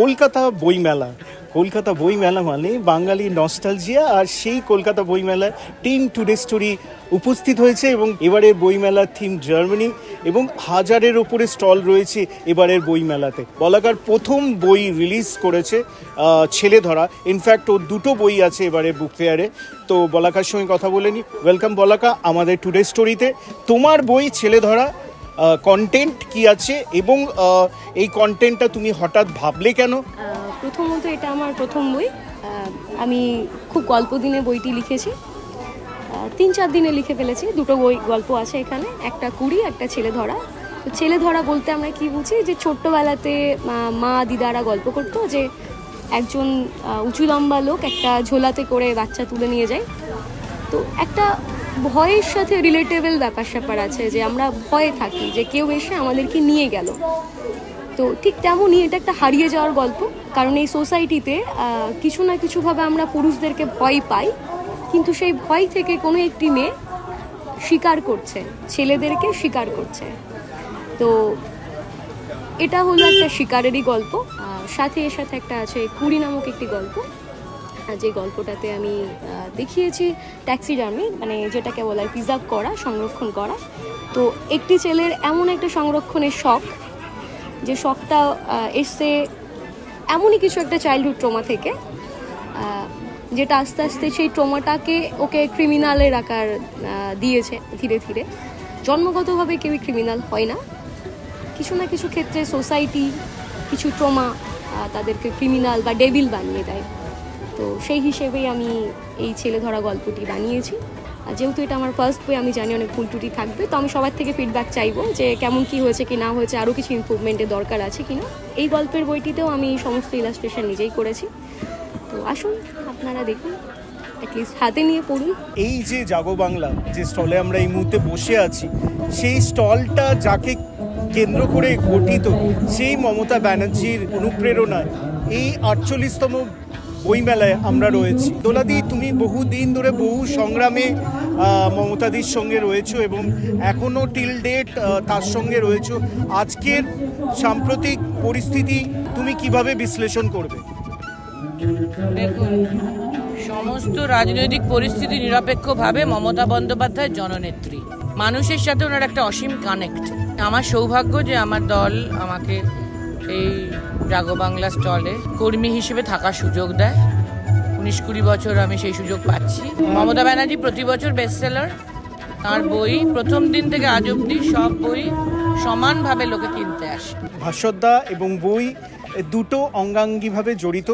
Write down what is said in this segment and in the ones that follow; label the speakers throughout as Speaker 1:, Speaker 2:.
Speaker 1: কলকাতা বইমেলা। কলকাতা বইমেলা মানে বাঙালি নস্টালজিয়া, আর সেই কলকাতা বইমেলায় টিম টুডে স্টোরি উপস্থিত হয়েছে এবং এবারের বইমেলার থিম জার্মানি এবং 1000-এর ওপরে স্টল রয়েছে এবারের বইমেলাতে। বলাকার প্রথম বই রিলিজ করেছে ছেলে ধরা, ইনফ্যাক্ট ওর 2টো বই আছে এবারে বুক ফেয়ারে। তো বলাকার সঙ্গে কথা বলে নি। ওয়েলকাম বলাকা আমাদের টুডে স্টোরিতে। তোমার বই ছেলে ধরা, কন্টেন্ট কি আছে এবং এই কন্টেন্টটা তুমি হঠাৎ ভাবলে কেন?
Speaker 2: প্রথমত এটা আমার প্রথম বই। আমি খুব অল্প দিনে বইটি লিখেছি, 3-4 দিনে লিখে ফেলেছি। 2টো বই গল্প আছে এখানে, একটা কুড়ি, একটা ছেলে ধরা। তো ছেলে ধরা বলতে আমরা কি বুঝি, যে ছোট্টবেলাতে মা দিদারা গল্প করতো যে একজন উঁচু লম্বা লোক একটা ঝোলাতে করে বাচ্চা তুলে নিয়ে যায়। তো একটা ভয়ের সাথে রিলেটেবল ব্যাপার স্যাপার আছে, যে আমরা ভয়ে থাকি যে কেউ এসে আমাদেরকে নিয়ে গেল। তো ঠিক তেমনই এটা একটা হারিয়ে যাওয়ার গল্প, কারণ এই সোসাইটিতে কিছু না কিছুভাবে আমরা পুরুষদেরকে ভয় পাই, কিন্তু সেই ভয় থেকে কোনো একটি মেয়ে স্বীকার করছে, ছেলেদেরকে স্বীকার করছে। তো এটা হলো একটা শিকারেরই গল্প। সাথে এর সাথে একটা আছে কুড়ি নামক একটি গল্প, যে গল্পটাতে আমি দেখিয়েছি ট্যাক্সিডার্মি, মানে যেটাকে বলা হয় প্রিজার্ভ করা, সংরক্ষণ করা। তো একটি ছেলের এমন একটা সংরক্ষণের শখ, যে শখটা এসছে এমনই কিছু একটা চাইল্ডহুড ট্রমা থেকে, যেটা আস্তে আস্তে সেই ট্রমাটাকে ওকে ক্রিমিনালের আকার দিয়েছে ধীরে ধীরে। জন্মগতভাবে কেউই ক্রিমিনাল হয় না, কিছু না কিছু ক্ষেত্রে সোসাইটি কিছু ট্রমা তাদেরকে ক্রিমিনাল বা ডেভিল বানিয়ে দেয়। তো সেই হিসেবেই আমি এই ছেলে ধরা গল্পটি বানিয়েছি। যেহেতু এটা আমার ফার্স্ট বই, আমি জানি অনেক ভুল ত্রুটি থাকবে, তো আমি সবার থেকে ফিডব্যাক চাইবো যে কেমন কি হয়েছে কি না হয়েছে, আরও কিছু ইমপ্রুভমেন্টের দরকার আছে কিনা। এই গল্পের বইটিতেও আমি সমস্ত ইলাস্ট্রেশন নিজেই করেছি। তো আসুন আপনারা দেখুন, অ্যাটলিস্ট হাতে নিয়ে পড়ুন।
Speaker 1: এই যে জাগো বাংলা যে স্টলে আমরা এই মুহূর্তে বসে আছি, সেই স্টলটা যাকে কেন্দ্র করে গঠিত, সেই মমতা ব্যানার্জির অনুপ্রেরণায় এই 48তম বইমেলায় আমরা রয়েছি। দোলাদি, তুমি বহুদিন ধরে বহু সংগ্রামে মমতাদির সঙ্গে রয়েছো এবং এখনও টিল ডেট তার সঙ্গে রয়েছো। আজকের সাম্প্রতিক পরিস্থিতি তুমি কিভাবে বিশ্লেষণ করবে?
Speaker 3: দেখুন, সমস্ত রাজনৈতিক পরিস্থিতি নিরপেক্ষভাবে মমতা বন্দ্যোপাধ্যায় জননেত্রী, মানুষের সাথে ওনার একটা অসীম কানেক্ট। আমার সৌভাগ্য যে আমার দল আমাকে এই জাগো বাংলা স্টলে কর্মী হিসেবে থাকার সুযোগ দেয়। 19-20 বছর আমি সেই সুযোগ পাচ্ছি। মমতা ব্যানার্জি প্রতি বছর বেস্টসেলার, তার বই প্রথম দিন থেকে আজ অব্দি সব বই সমানভাবে লোকে কিনতে আসে।
Speaker 1: ভাস্বরদা এবং বই দুটো অঙ্গাঙ্গিভাবে জড়িত।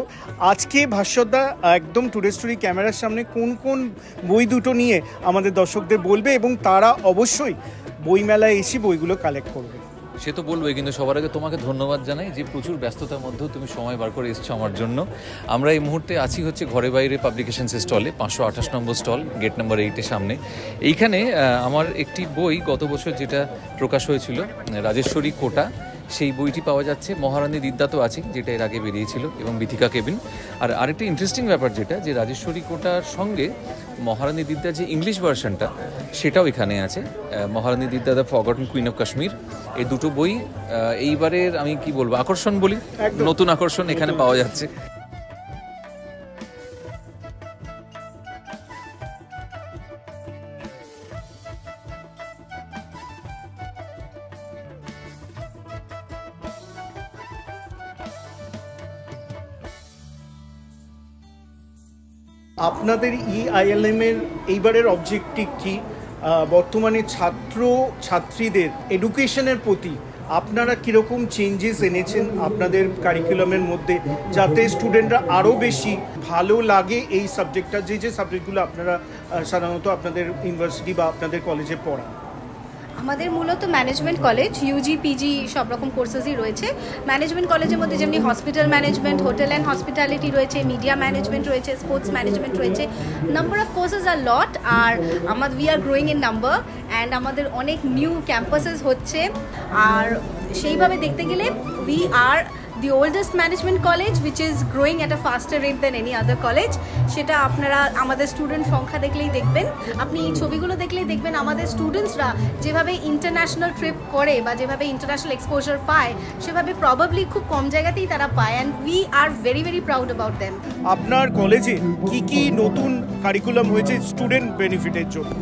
Speaker 1: আজকে ভাস্বরদা একদম টুডে স্টোরি ক্যামেরার সামনে কোন কোন বই দুটো নিয়ে আমাদের দর্শকদের বলবে এবং তারা অবশ্যই বইমেলায় এসে বইগুলো কালেক্ট করবে।
Speaker 4: সে তো বলবোই, কিন্তু সবার আগে তোমাকে ধন্যবাদ জানাই যে প্রচুর ব্যস্ততার মধ্যেও তুমি সময় বার করে এসছো আমার জন্য। আমরা এই মুহূর্তে আছি হচ্ছে ঘরে বাইরে পাবলিকেশনসের স্টলে, 528 নম্বর স্টল, গেট নাম্বার 8-এর সামনে। এইখানে আমার একটি বই গত বছর যেটা প্রকাশ হয়েছিল, রাজেশ্বরী কোটা, সেই বইটি পাওয়া যাচ্ছে। মহারানী দিদ্যা তো আছে, যেটা এর আগে বেরিয়েছিল, এবং বিথিকা কেবিন। আর আরেকটা ইন্টারেস্টিং ব্যাপার যেটা, যে রাজেশ্বরী কোটার সঙ্গে মহারানী দিদ্যার যে ইংলিশ ভার্সনটা সেটাও এখানে আছে। Maharani Didda the forgotten queen of Kashmir, এই দুটো বই এইবারের আমি কি বলবো আকর্ষণ বলি, নতুন আকর্ষণ এখানে পাওয়া যাচ্ছে।
Speaker 1: আপনাদের EILM এর এইবারের অবজেক্টিভ কি? বর্তমানে ছাত্র ছাত্রীদের এডুকেশনের প্রতি আপনারা কীরকম চেঞ্জেস এনেছেন আপনাদের কারিকুলামের মধ্যে, যাতে স্টুডেন্টরা আরও বেশি ভালো লাগে এই সাবজেক্টটা, যে সাবজেক্টগুলো আপনারা সাধারণত আপনাদের ইউনিভার্সিটি বা আপনাদের কলেজে পড়ান?
Speaker 5: আমাদের মূলত ম্যানেজমেন্ট কলেজ, ইউজি পিজি সব রকম কোর্সেসই রয়েছে। ম্যানেজমেন্ট কলেজের মধ্যে যেমনি hospital management, hotel and hospitality রয়েছে, মিডিয়া ম্যানেজমেন্ট রয়েছে, স্পোর্টস ম্যানেজমেন্ট রয়েছে। Number of courses are lot, আর we are growing in number, and আমাদের অনেক নিউ ক্যাম্পাসেস হচ্ছে। আর সেইভাবে দেখতে গেলে we are the oldest management college which is growing at a faster rate than any other college. সেটা আপনারা আমাদের স্টুডেন্ট সংখ্যা দেখলেই দেখবেন, আপনি এই ছবিগুলো দেখলেই দেখবেন আমাদের স্টুডেন্টসরা যেভাবে ইন্টারন্যাশনাল ট্রিপ করে বা যেভাবে ইন্টারন্যাশনাল এক্সপোজার পায় সেভাবে প্রবাবলি খুব কম জায়গাতেই তারা পায়, and we are very very proud about them.
Speaker 1: আপনার কলেজে কি কি নতুন কারিকুলাম হয়েছে স্টুডেন্ট বেনিফিটের জন্য?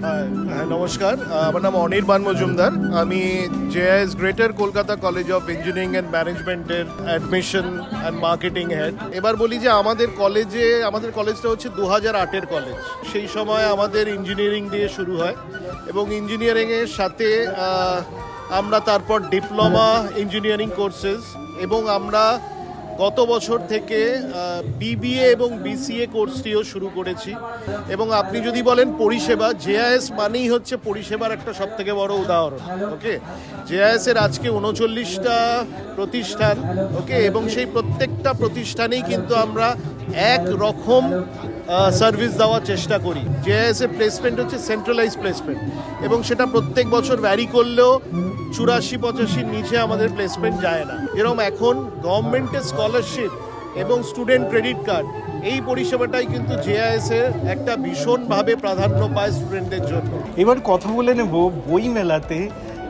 Speaker 6: হ্যাঁ, নমস্কার, আমার নাম অনির্বাণ মজুমদার। আমি JIS greater Kolkata college of engineering and ম্যানেজমেন্টের অ্যাডমিশন অ্যান্ড মার্কেটিং হেড। এবার বলি যে আমাদের কলেজটা হচ্ছে 2008-এর কলেজ। সেই সময় আমাদের ইঞ্জিনিয়ারিং দিয়ে শুরু হয় এবং ইঞ্জিনিয়ারিংয়ের সাথে আমরা তারপর ডিপ্লোমা ইঞ্জিনিয়ারিং কোর্সেস এবং আমরা গত বছর থেকে বিবিএ এবং বিসিএ কোর্সটিও শুরু করেছি। এবং আপনি যদি বলেন পরিষেবা, জেআইএস মানেই হচ্ছে পরিষেবার একটা সবথেকে বড় উদাহরণ। ওকে, জেআইএসের আজকে 39টা প্রতিষ্ঠান, ওকে, এবং সেই প্রত্যেকটা প্রতিষ্ঠানেই কিন্তু আমরা এক রকম সার্ভিস দেওয়ার চেষ্টা করি। জেআইএসের প্লেসমেন্ট হচ্ছে সেন্ট্রালাইজ প্লেসমেন্ট এবং সেটা প্রত্যেক বছর ভ্যারি করলেও 84-85-র নিচে আমাদের প্লেসমেন্ট যায় না। যেরকম এখন গভর্নমেন্টের স্কলারশিপ এবং স্টুডেন্ট ক্রেডিট কার্ড, এই পরিষেবাটাই কিন্তু জেআইএস-এর একটা ভীষণভাবে প্রাধান্য পায় স্টুডেন্টদের জন্য।
Speaker 1: এবার কথা বলে নেব বই মেলাতে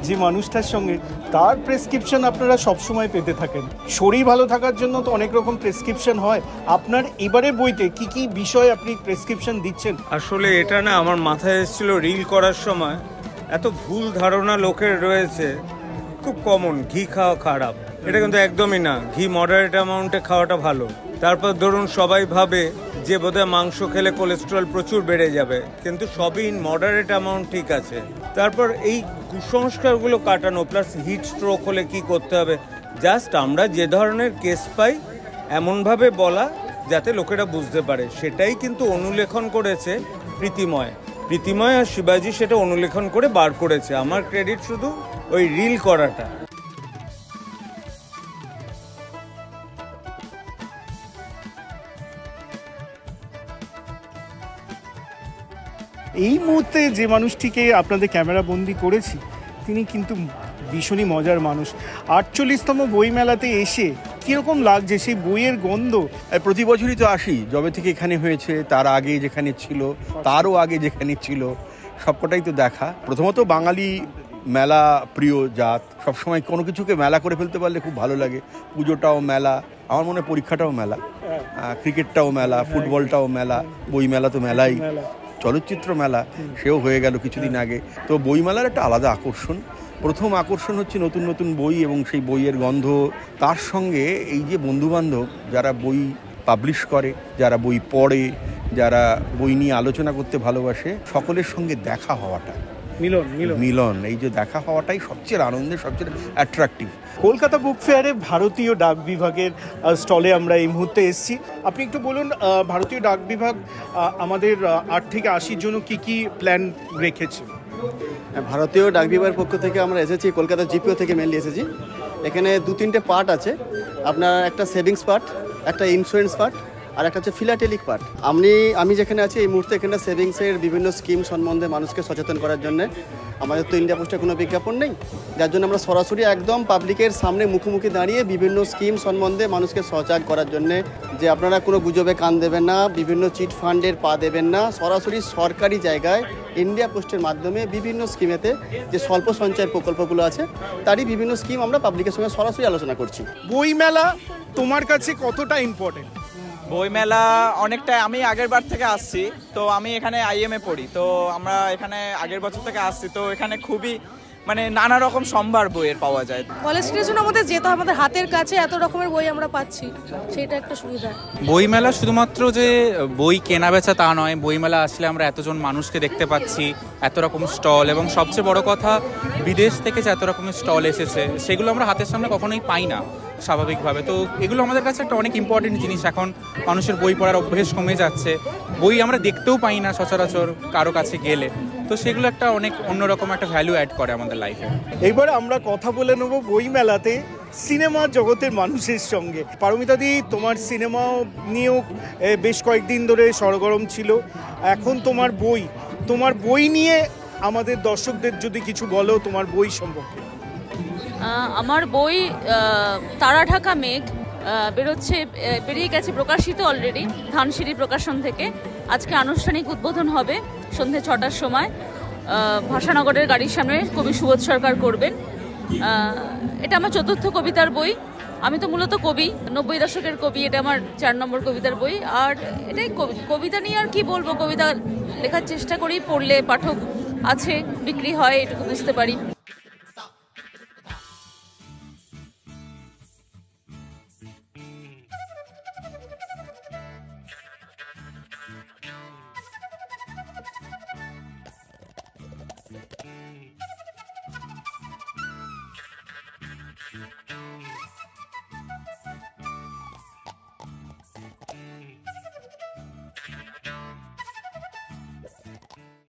Speaker 1: যে মানুষটার সঙ্গে, তার প্রেসক্রিপশন আপনারা সবসময় পেতে থাকেন। শরীর ভালো থাকার জন্য তো অনেক রকম প্রেসক্রিপশন হয়, আপনার এবারে বইতে কি কি বিষয় আপনি প্রেসক্রিপশন দিচ্ছেন?
Speaker 7: আসলে এটা না আমার মাথায় এসেছিল রিল করার সময়, এত ভুল ধারণা লোকের রয়েছে, খুব কমন ঘি খাওয়া খারাপ, এটা কিন্তু একদমই না। ঘি মডারেট অ্যামাউন্টে খাওয়াটা ভালো। তারপর ধরুন সবাই ভাবে যে বোধহয় মাংস খেলে কোলেস্ট্রল প্রচুর বেড়ে যাবে, কিন্তু সবই ইন মডারেট অ্যামাউন্ট ঠিক আছে। তারপর এই কুসংস্কারগুলো কাটানো, প্লাস হিট স্ট্রোক হলে কি করতে হবে, জাস্ট আমরা যে ধরনের কেস পাই এমনভাবে বলা যাতে লোকেরা বুঝতে পারে, সেটাই কিন্তু অনুলেখন করেছে প্রীতিময় আর শিবাজি, সেটা অনুলেখন করে বার করেছে। আমার ক্রেডিট শুধু ওই রিল করাটা।
Speaker 1: এই মুহূর্তে যে মানুষটিকে আপনাদের ক্যামেরা বন্দি করেছি তিনি কিন্তু ভীষণই মজার মানুষ। 48তম বইমেলাতে এসে কীরকম লাগছে সেই বইয়ের গন্ধ?
Speaker 8: প্রতি বছরই তো আসি, যবে থেকে এখানে হয়েছে, তার আগে যেখানে ছিল, তারও আগে যেখানে ছিল, সবকটাই তো দেখা। প্রথমত বাঙালি মেলা প্রিয় জাত, সবসময় কোনো কিছুকে মেলা করে ফেলতে পারলে খুব ভালো লাগে। পুজোটাও মেলা, আমার মনে হয় পরীক্ষাটাও মেলা, ক্রিকেটটাও মেলা, ফুটবলটাও মেলা, বই মেলা তো মেলাই, চলচ্চিত্র মেলা সেও হয়ে গেল কিছুদিন আগে। তো বইমেলার একটা আলাদা আকর্ষণ। প্রথম আকর্ষণ হচ্ছে নতুন নতুন বই এবং সেই বইয়ের গন্ধ, তার সঙ্গে এই যে বন্ধুবান্ধব যারা বই পাবলিশ করে, যারা বই পড়ে, যারা বই নিয়ে আলোচনা করতে ভালোবাসে, সকলের সঙ্গে দেখা হওয়াটা, মিলন, এই যে দেখা হওয়াটাই সবচেয়ে আনন্দের, সবচেয়ে অ্যাট্রাকটিভ।
Speaker 1: কলকাতা বুক ফেয়ারে ভারতীয় ডাক বিভাগের স্টলে আমরা এই মুহূর্তে এসেছি। আপনি একটু বলুন, ভারতীয় ডাক বিভাগ আমাদের 8 থেকে 80 জন্য কি কি প্ল্যান রেখেছে?
Speaker 9: ভারতীয় ডাক বিভাগের পক্ষ থেকে আমরা এসেছি, কলকাতা জিপিও থেকে মেনলি এসেছি। এখানে 2-3টে পার্ট আছে, আপনার একটা সেভিংস পার্ট, একটা ইন্স্যুরেন্স পার্ট, আর একটা হচ্ছে ফিলাটেলিক পার্ট। আমি যেখানে আছি এই মুহূর্তে এখানে সেভিংসের বিভিন্ন স্কিম সম্বন্ধে মানুষকে সচেতন করার জন্য, আমাদের তো ইন্ডিয়া পোস্টে কোনো বিজ্ঞাপন নেই, যার জন্য আমরা সরাসরি একদম পাবলিকের সামনে মুখোমুখি দাঁড়িয়ে বিভিন্ন স্কিম সম্বন্ধে মানুষকে সজাগ করার জন্যে, যে আপনারা কোনো গুজবে কান দেবেন না, বিভিন্ন চিট ফান্ডের পা দেবেন না, সরাসরি সরকারি জায়গায় ইন্ডিয়া পোস্টের মাধ্যমে বিভিন্ন স্কিমেতে যে স্বল্প সঞ্চয় প্রকল্পগুলো আছে তারই বিভিন্ন স্কিম আমরা পাবলিকের সঙ্গে সরাসরি আলোচনা করছি।
Speaker 1: বইমেলা তোমার কাছে কতটা ইম্পর্টেন্ট?
Speaker 10: বইমেলা অনেকটা, আমি আগের বার থেকে আসছি, তো আমি এখানে আইএমএ পড়ি, তো আমরা এখানে আগের বছর থেকে আসছি, তো এখানে খুবই মানে নানা রকম সম্ভার বইয়ের পাওয়া যায়।
Speaker 11: কলেজ স্ট্রিটের জন্য আমাদের যেতে আমাদের হাতের কাছে এত রকমের বই আমরা পাচ্ছি, সেটা একটা সুবিধা।
Speaker 12: বইমেলা শুধুমাত্র যে বই কেনা বেচা তা নয়, বইমেলা আসলে আমরা এতজন মানুষকে দেখতে পাচ্ছি, এত রকম স্টল, এবং সবচেয়ে বড় কথা বিদেশ থেকে যে এত রকমের স্টল এসেছে সেগুলো আমরা হাতের সামনে কখনোই পাই না স্বাভাবিকভাবে। তো এগুলো আমাদের কাছে একটা অনেক ইম্পর্টেন্ট জিনিস। এখন মানুষের বই পড়ার অভ্যেস কমে যাচ্ছে, বই আমরা দেখতেও পাই না সচরাচর কারো কাছে গেলে, তো সেগুলো একটা অনেক অন্যরকম একটা ভ্যালু অ্যাড করে আমাদের লাইফে।
Speaker 1: এবার আমরা কথা বলে নেব বইমেলাতে সিনেমা জগতের মানুষের সঙ্গে। পারমিতাদি, তোমার সিনেমা নিয়েও বেশ কয়েকদিন ধরে সরগরম ছিল, এখন তোমার বই নিয়ে আমাদের দর্শকদের যদি কিছু বলো তোমার বই সম্পর্কে।
Speaker 13: আমার বই তারা ঢাকা মেঘ বেরিয়ে গেছে, প্রকাশিত অলরেডি ধানসিঁড়ি প্রকাশন থেকে। আজকে আনুষ্ঠানিক উদ্বোধন হবে সন্ধ্যে 6টার সময় ভাষানগরের গাড়ির সামনে কবি সুবোধ সরকার করবেন। এটা আমার 4র্থ কবিতার বই। আমি তো মূলত কবি, 90 দশকের কবি। এটা আমার 4 নম্বর কবিতার বই। আর এটাই কবিতা নিয়ে আর কি বলবো, কবিতা লেখার চেষ্টা করি, পড়লে পাঠক আছে, বিক্রি হয়, এটুকু বুঝতে পারি।